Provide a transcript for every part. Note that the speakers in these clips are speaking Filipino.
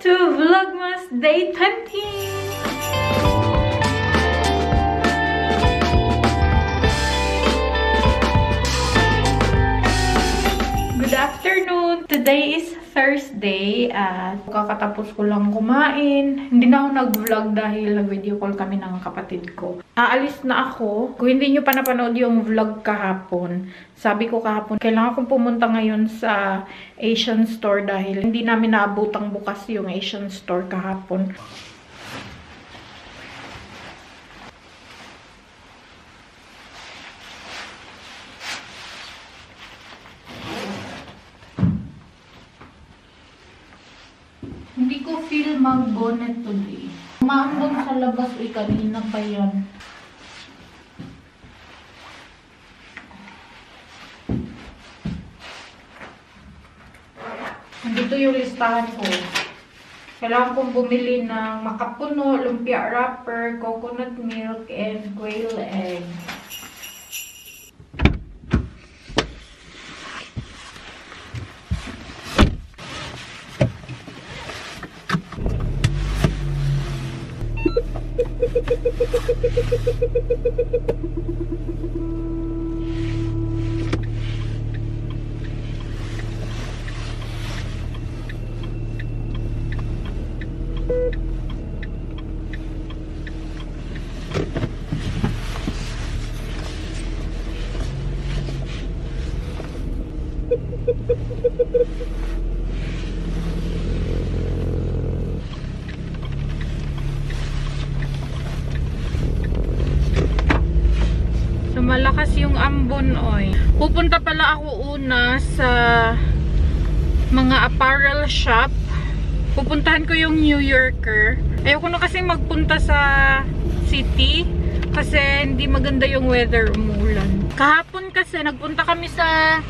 to Vlogmas Day 20! Good afternoon! Today is Thursday at kakatapos ko lang kumain. Hindi na ako nag-vlog dahil nag-video call kami ng kapatid ko. Aalis na ako. Kung hindi nyo pa napanood yung vlog kahapon, sabi ko kahapon, kailangan kong pumunta ngayon sa Asian store dahil hindi namin naabutang bukas yung Asian store kahapon. Hindi ko feel mag-bonnet today. Maambon sa labas kanina pa yan. Dito yung listahan ko. Kailangan kong bumili ng makapuno, lumpia wrapper, coconut milk, and quail egg. Malakas yung ambon, oy. Pupunta pala ako una sa mga apparel shop. Pupuntahan ko yung New Yorker. Ayoko na kasi magpunta sa city kasi hindi maganda yung weather, umulan. Kahapon kasi nagpunta kami sa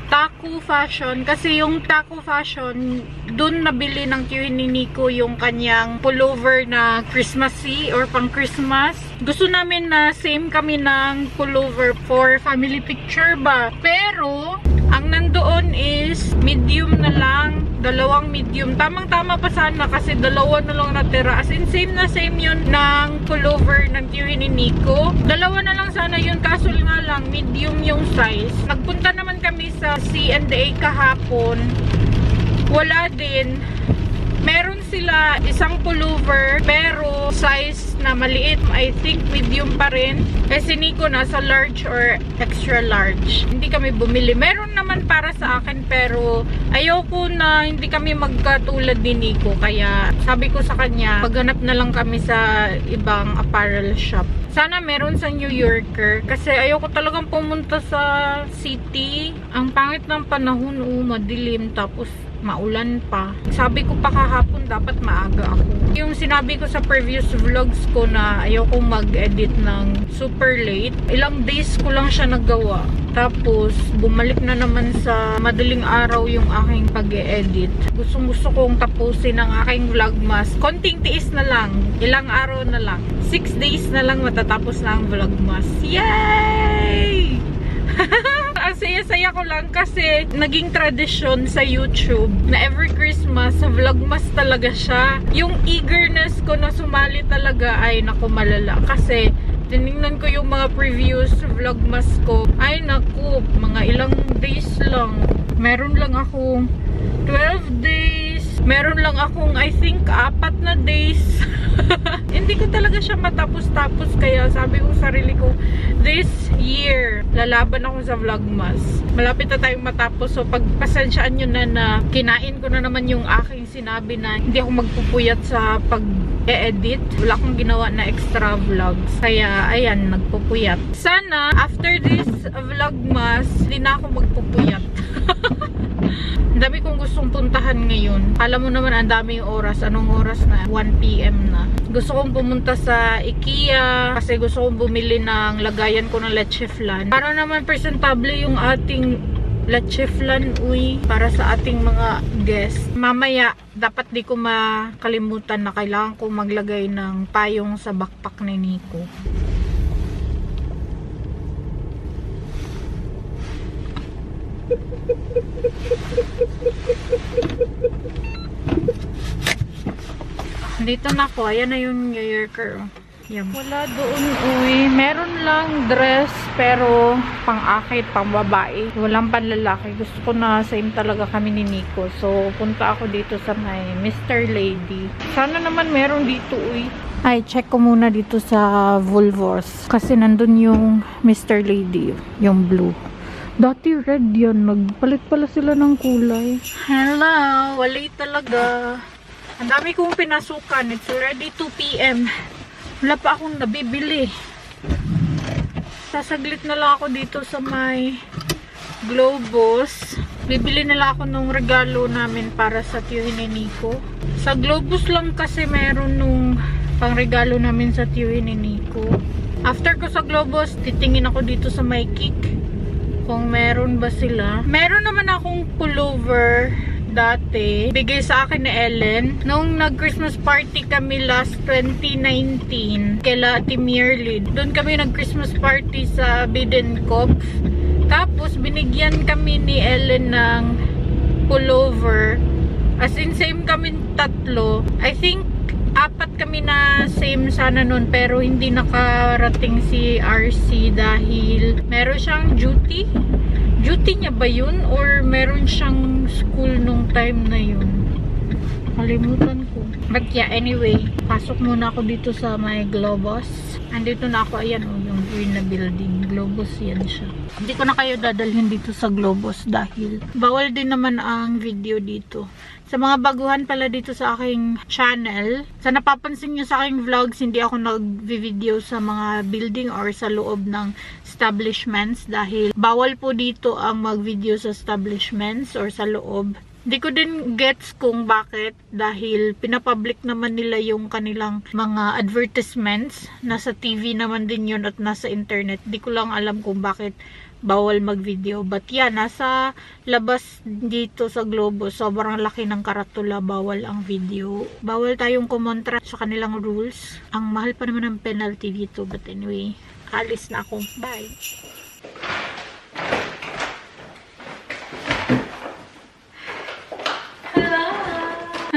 Taco Fashion kasi yung Taco Fashion doon nabili ng kiwi ni Nico yung kanyang pullover na Christmassy or pang Christmas. Gusto namin na same kami ng pullover for family picture ba. Pero ang nandoon is medium na lang, dalawang medium. Tamang-tama pa sana kasi dalawa na lang natira. As in same na same yun ng pullover ng kiwi ni Nico. Dalawa na lang sana yun kaso nga lang medium yung size. Nagpunta naman kami sa C&A kahapon. Wala din. Meron sila isang pullover pero size na maliit. I think medium pa rin. Kasi Nico nasa large or extra large. Hindi kami bumili. Meron naman para sa akin pero ayoko na hindi kami magkatulad ni Nico. Kaya sabi ko sa kanya, maghanap na lang kami sa ibang apparel shop. Sana meron sa New Yorker kasi ayoko talagang pumunta sa city. Ang pangit ng panahon, madilim tapos maulan pa. Sabi ko pa kahapon dapat maaga ako. Yung sinabi ko sa previous vlogs ko na ayoko mag-edit ng super late. Ilang days ko lang siya nagawa. Tapos bumalik na naman sa madaling araw yung aking pag-e-edit. Gusto kong tapusin ang aking vlogmas. Konting tiis na lang. Ilang araw na lang. 6 days na lang matatapos na ang vlogmas. Yay! Ang saya-saya ko lang kasi naging tradisyon sa YouTube na every Christmas sa vlogmas talaga siya. Yung eagerness ko na sumali talaga ay naku malala kasi tinignan ko yung mga previous vlogmas ko. Ay naku, mga ilang days lang. Meron lang akong 12 days. Meron lang akong I think 4 na days. Hindi ko talaga siya matapos-tapos kaya sabi ko sa sarili ko, this year, lalaban ako sa vlogmas. Malapit na tayong matapos so pagpasensyaan nyo na kinain ko na naman yung aking sinabi na hindi ako magpupuyat sa pag-e-edit. Wala akong ginawa na extra vlogs. Kaya ayan, nagpupuyat. Sana after this vlogmas, hindi na ako magpupuyat. Ang dami kong gustong puntahan ngayon. Alam mo naman ang daming oras. Anong oras na? 1 PM na. Gusto kong pumunta sa IKEA kasi gusto kong bumili ng lagayan ko ng leche flan. Para naman presentable yung ating leche flan, para sa ating mga guests. Mamaya, dapat di ko makalimutan na kailangan ko maglagay ng payong sa backpack ni Nico. Dito na ako. Ayan na yung New Yorker. Yan. Wala doon, uy. Meron lang dress, pero pang-akit, pang-babae. Walang panlalaki. Gusto ko na same talaga kami ni Nico. So, punta ako dito sa may Mr. Lady. Sana naman meron dito, uy. Ay, check ko muna dito sa Woolworths. Kasi nandun yung Mr. Lady, yung blue. Dati red yan. Nagpalit pala sila ng kulay. Hello, wala talaga. Ang dami kong pinasukan. It's already 2 p.m. Wala pa akong nabibili. Sasaglit na lang ako dito sa may Globus. Bibili na lang ako nung regalo namin para sa tiyuhin ni Nico. Sa Globus lang kasi meron nung pang regalo namin sa tiyuhin ni Nico. After ko sa Globus, titingin ako dito sa may Kik kung meron ba sila. Meron naman akong pullover dati, bigay sa akin ni Ellen nung nag-Christmas party kami last 2019 kila Ate Mirly. Doon kami nag-Christmas party sa Bidenkopf. Tapos binigyan kami ni Ellen ng pullover, as in same kami tatlo. I think 4 kami na same sana nun, pero hindi nakarating si RC dahil meron siyang duty. Duty niya ba yun? Or meron siyang school nung time na yun? Kalimutan ko. But yeah, anyway, pasok muna ako dito sa may Globus. Andito na ako, ayan o, yung green na building. Globus yan siya. Hindi ko na kayo dadalhin dito sa Globus dahil bawal din naman ang video dito. Sa mga baguhan pala dito sa aking channel, sa napapansin nyo sa aking vlogs, hindi ako nag-video sa mga building or sa loob ng establishments dahil bawal po dito ang mag-video sa establishments or sa loob. Hindi ko din gets kung bakit dahil pinapublic naman nila yung kanilang mga advertisements. Nasa TV naman din yun at nasa internet. Hindi ko lang alam kung bakit bawal mag-video. But yeah, nasa labas dito sa Globus, sobrang laki ng karatula, bawal ang video. Bawal tayong kumontra sa kanilang rules. Ang mahal pa naman ng penalty dito. But anyway, alis na ako. Bye!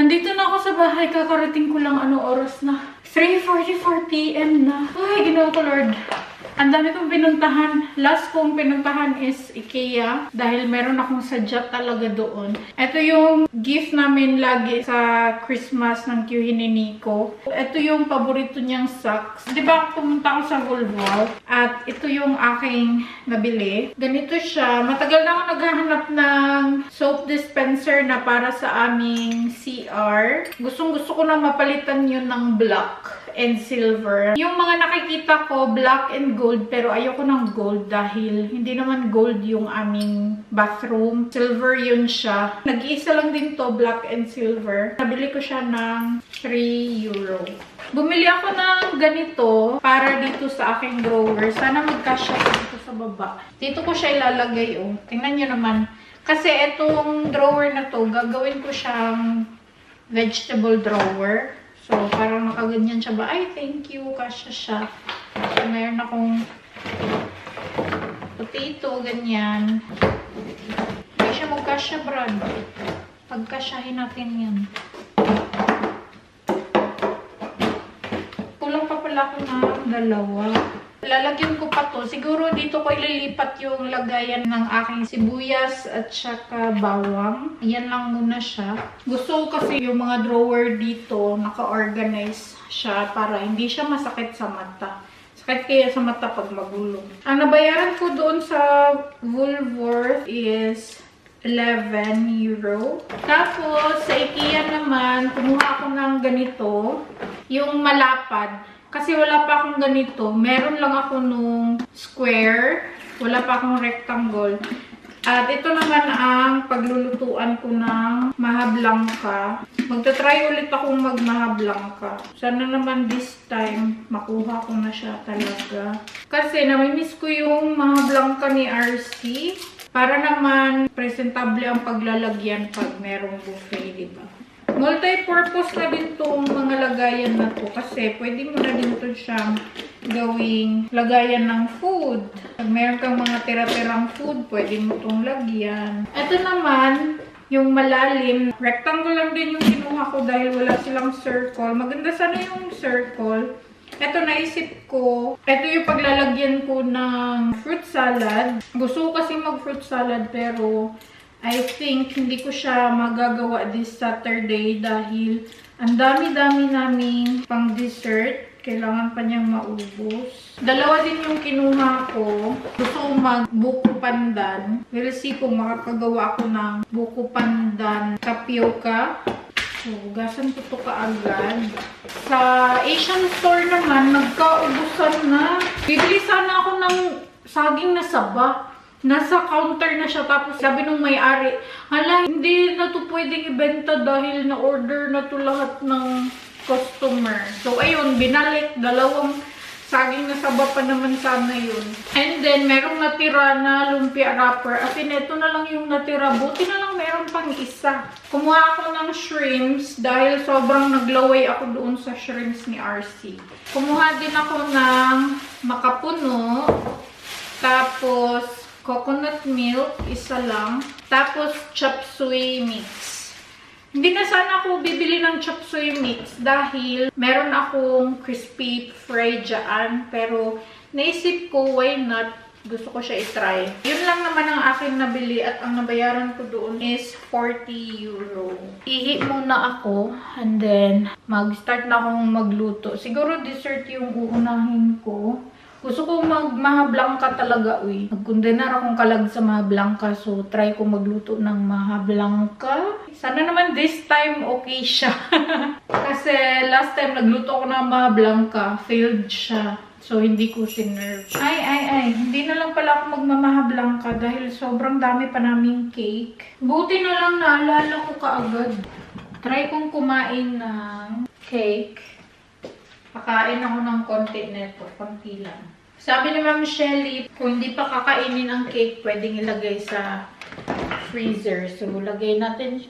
Nandito na ako sa bahay. Kakarating ko lang oras na. 3:44 p.m. na. Ay, Ginoo ko Lord. Ang dami kong pinuntahan. Last kong pinuntahan is IKEA. Dahil meron akong sadya talaga doon. Ito yung gift namin lagi sa Christmas ng tiyuhin ni Nico. Ito yung paborito niyang socks. Diba pumunta ako sa Woolworths. At ito yung aking nabili. Ganito siya. Matagal na ako naghahanap ng soap dispenser na para sa aming CR. Gustong-gusto ko na mapalitan yun ng black and silver. Yung mga nakikita ko, black and gold, pero ayoko ng gold dahil hindi naman gold yung aming bathroom. Silver yun siya. Nag-iisa lang din to, black and silver. Nabili ko siya ng 3 euro. Bumili ako ng ganito para dito sa aking drawer. Sana magkasya dito sa baba. Dito ko siya ilalagay, oh. Tingnan nyo naman. Kasi itong drawer na to, gagawin ko siyang vegetable drawer. So, parang nakaganyan siya ba? Ay, thank you. Kasya siya. So, mayroon akong potato, ganyan. Hindi siya magkasya, Brad. Pagkasyahin natin yan. Kulang pa pala ako ng 2. Lalagyan ko pa to. Siguro dito ko ililipat yung lagayan ng aking sibuyas at saka bawang. Yan lang muna siya. Gusto ko kasi yung mga drawer dito, naka-organize siya para hindi siya masakit sa mata. Sakit kaya sa mata pag magulong. Ang nabayaran ko doon sa Woolworths is 11 euro. Tapos, sa IKEA naman, kumuha ako ng ganito. Yung malapad. Kasi wala pa akong ganito. Meron lang ako nung square. Wala pa akong rectangle. At ito naman ang paglulutuan ko ng mahablangka. Magta-try ulit akong magmahablangka. Sana naman this time, makuha ko na siya talaga. Kasi namimiss ko yung mahablangka ni RC. Para naman presentable ang paglalagyan pag merong buffet, diba? Multi-purpose na din itong mga lagayan na to kasi pwede mo na din ito siyang gawing lagayan ng food. Pag meron kang mga tira-tirang food, pwede mo itong lagyan. Ito naman, yung malalim, rectangle lang din yung kinuha ko dahil wala silang circle. Maganda sana yung circle. Ito, naisip ko, ito yung paglalagyan ko ng fruit salad. Gusto ko kasi mag-fruit salad pero I think hindi ko siya magagawa this Saturday dahil ang dami-dami naming pang dessert. Kailangan pa niyang maubos. Dalawa din yung kinuha ko. Gusto ko mag-buko pandan. We'll see kung makakagawa ako ng buko pandan tapioca. So, gasan ko ito kaagad. Sa Asian store naman, nagkaubusan na. Bibili sana ako ng saging na saba. Nasa counter na siya. Tapos sabi nung may-ari, hala, hindi na ito pwedeng ibenta dahil na-order na ito lahat ng customer. So, ayun, binalik. Dalawang saging na saba pa naman sana yun. And then, merong natira na lumpia wrapper. At ito na lang yung natira. Buti na lang meron pang isa. Kumuha ako ng shrimps dahil sobrang naglaway ako doon sa shrimps ni RC. Kumuha din ako ng makapuno. Tapos, coconut milk, isa lang. Tapos, chop suey mix. Hindi na sana ako bibili ng chop suey mix dahil meron akong crispy fry dyan. Pero naisip ko, why not? Gusto ko siya itry. Yun lang naman ang aking nabili at ang nabayaran ko doon is 40 euro. Ihi muna ako and then mag-start na akong magluto. Siguro dessert yung uunahin ko. Gusto ko maha blanca talaga, uy. Nagkundenar akong kalag sa maha blanca, so try ko magluto ng maha blanca. Sana naman this time okay siya. Kasi last time nagluto ako ng maha blanca, failed siya. So hindi ko sinerve. Ay. Hindi na lang pala ako magmamaha blanca dahil sobrang dami pa naming cake. Buti na lang naalala ko kaagad. Try kong kumain ng cake. Pakain ako ng konti nito, konti lang. Sabi ni Ma'am Shelly, kung hindi pa kakainin ang cake, pwedeng ilagay sa freezer. So, lagay natin,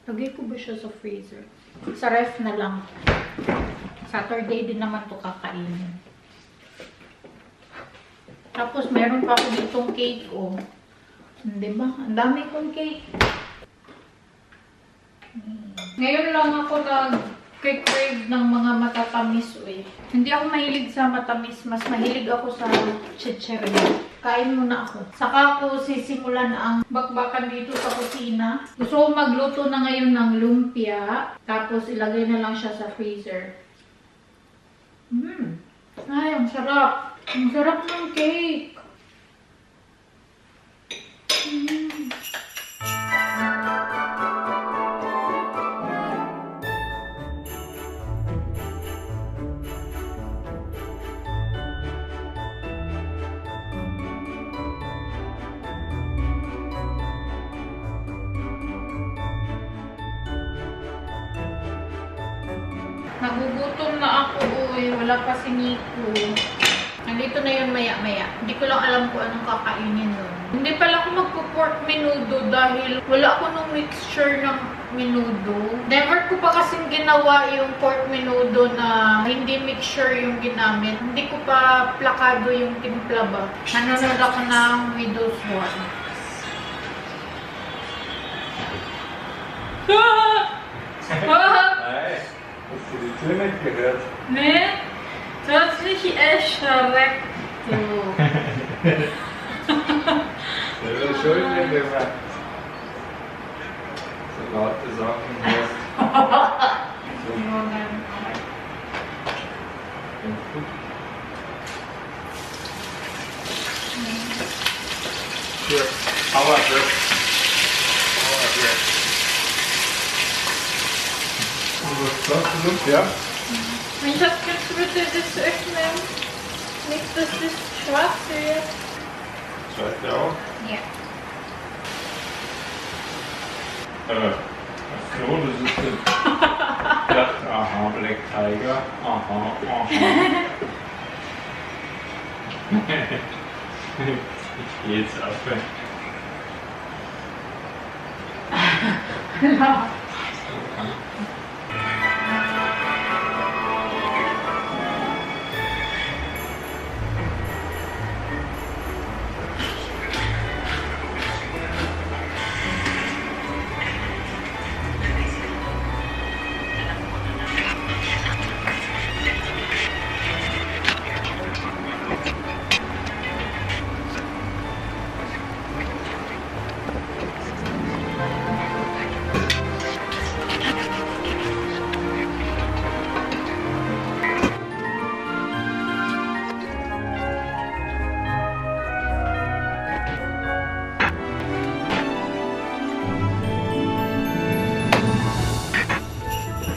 lagay ko ba siya sa freezer? Sa ref na lang. Saturday din naman to kakainin. Tapos, meron pa ako ditong cake, oh. Diba? Ang dami kong cake. Ngayon lang ako crave ng mga matatamis, eh. Hindi ako mahilig sa matamis. Mas mahilig ako sa chicheria. Kain muna ako. Saka ako sisimulan ang bakbakan dito sa kusina. Gusto ko magluto na ngayon ng lumpia. Tapos ilagay na lang siya sa freezer. Ay, ang sarap. Ang sarap ng cake. Nagugutom na ako, uy. Wala pa si Nico. Nandito na yun maya-maya. Hindi ko lang alam kung anong kakainin nun. Hindi pala ako magpo-pork menudo dahil wala ako nung mixture ng menudo. Never ko pa kasing ginawa yung pork menudo na hindi mixture yung ginamit. Hindi ko pa plakado yung timpla ba. Nanonood ako ng Widow's War. Hast du die Tür nicht gehört? Nee, das ist nicht erschreckt. Selber schuld, wenn du mal so laute Sachen hörst. So. Ganz gut. Hier, Power Grip. Power Grip. Was sagst du nun? Ja? Mein Schatz, kannst du bitte das öffnen? Nicht, dass das schwarz wird. Zweite auch? Ja. So, das ist das. Aha, Black Tiger. Aha. Ich gehe jetzt auf. Ja.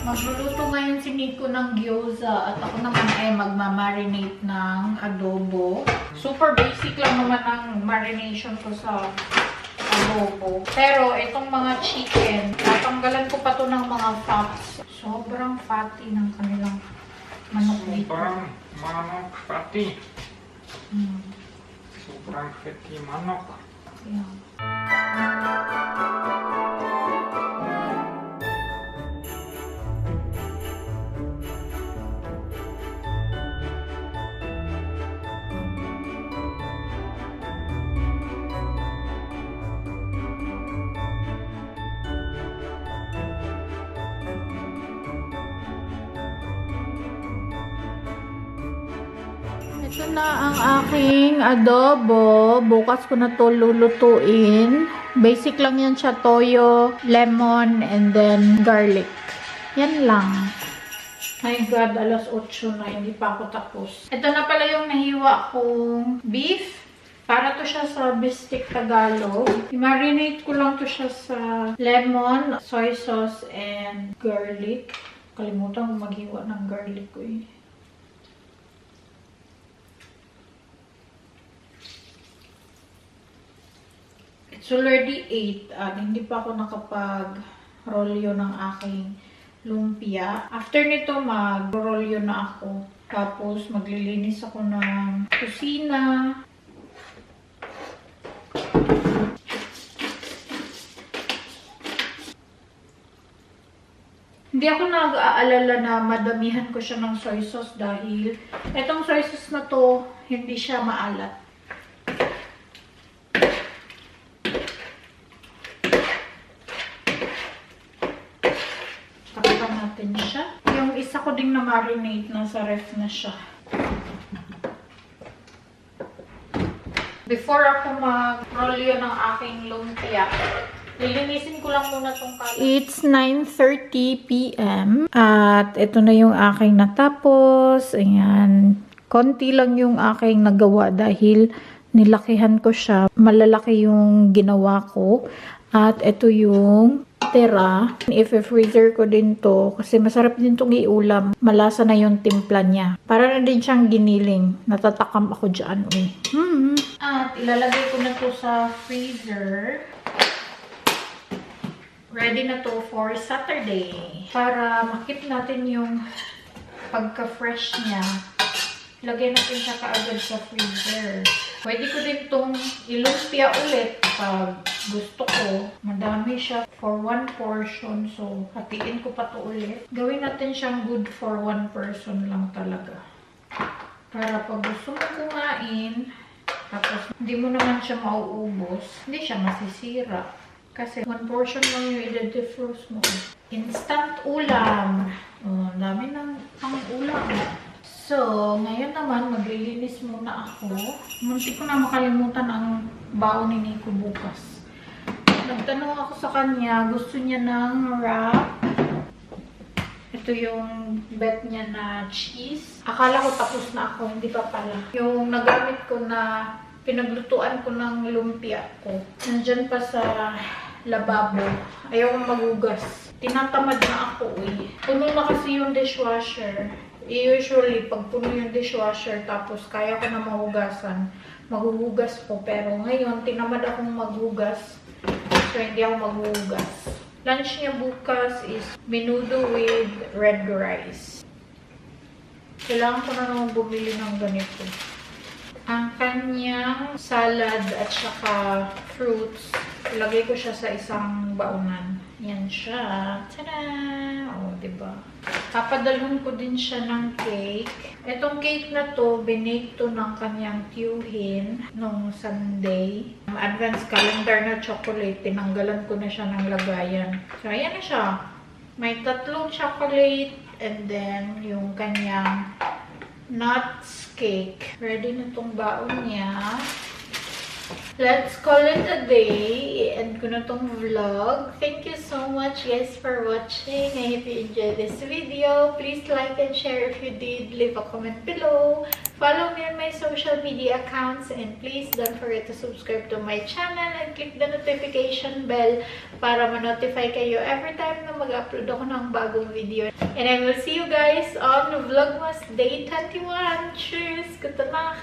Magluluto ngayon si Nico ng gyoza at ako naman ay magmamarinate ng adobo. Super basic lang naman ang marination ko sa adobo. Pero itong mga chicken, tatanggalan ko pa to ng mga fats. Sobrang fatty ng kanilang manok dito. Sobrang manok fatty. Hmm. Sobrang fatty manok. Yeah. Ito na ang aking adobo. Bukas ko na to lulutuin. Basic lang yan siya. Toyo, lemon, and then garlic. Yan lang. My God, alas 8 na. Hindi pa ako tapos. Ito na pala yung nahiwa kong beef. Para to siya sa bistik Tagalog. I-marinate ko lang to siya sa lemon, soy sauce, and garlic. Kalimutan ko maghiwa ng garlic ko eh. It's already 8 at hindi pa ako nakapag-rolyo ng aking lumpia. After nito, mag-rolyo na ako. Tapos, maglilinis ako ng kusina. Hindi ako nag-aalala na madamihan ko siya ng soy sauce dahil itong soy sauce na to, hindi siya maalat. Takpan natin siya. Yung isa ko ding na-marinate, nasa ref na siya. Before ako mag-rolyo ng aking lumpia, lilinisin ko lang muna tong kalat. It's 9:30 p.m. At ito na yung aking natapos. Ayan. Konti lang yung aking nagawa dahil nilakihan ko siya. Malalaki yung ginawa ko. At ito yung tira. I-freezer ko din to kasi masarap din tong iulam. Malasa na yung timpla niya. Para na din siyang giniling. Natatakam ako dyan. At ilalagay ko na to sa freezer. Ready na to for Saturday. Para makip natin yung pagka-fresh niya, lagay natin siya kaagad sa freezer. Pwede ko din itong ilumpia ulit pag gusto ko. Madami siya for one portion. So, hatiin ko pa to ulit. Gawin natin siyang good for one person lang talaga. Para pag gusto mo kumain, tapos hindi mo naman siya mauubos, hindi siya masisira. Kasi one portion lang yung i-defrost mo. Instant ulam. Oh, dami ng ulam. So, ngayon naman, maglilinis muna ako. Munti ko na makalimutan ang baon ni Nico bukas. Nagtanong ako sa kanya, gusto niya ng wrap. Ito yung bet niya na cheese. Akala ko tapos na ako, hindi pa pala. Yung nagamit ko na pinaglutuan ko ng lumpia ko. Nandyan pa sa lababo. Ayaw kong magugas. Tinatamad na ako eh. Puno na kasi yung dishwasher. Usually, pag puno yung dishwasher, tapos kaya ko na mahugasan, maghuhugas ko. Pero ngayon, tinamad akong maghugas. So, hindi ako maghuhugas. Lunch niya bukas is menudo with red rice. Kailangan ko na naman bumili ng ganito. Ang kanyang salad at saka fruits, ilagay ko siya sa isang baunan. Yan siya. Tada! O, diba? Papadalhan ko din siya ng cake. Itong cake na to, binake to ng kanyang tiyuhin nung Sunday. Advance calendar na chocolate, tinanggalan ko na siya ng lagayan. So, ayan na siya. May 3 chocolate and then yung kanyang nuts cake. Ready na tong baon niya. let's call it a day. I-end ko na tong vlog. Thank you so much guys for watching. I hope you enjoyed this video. Please like and share if you did. Leave a comment below. Follow me on my social media accounts. And please don't forget to subscribe to my channel and click the notification bell para ma-notify kayo every time na mag-upload ako ng bagong video. And I will see you guys on Vlogmas Day 21. Cheers! Good luck!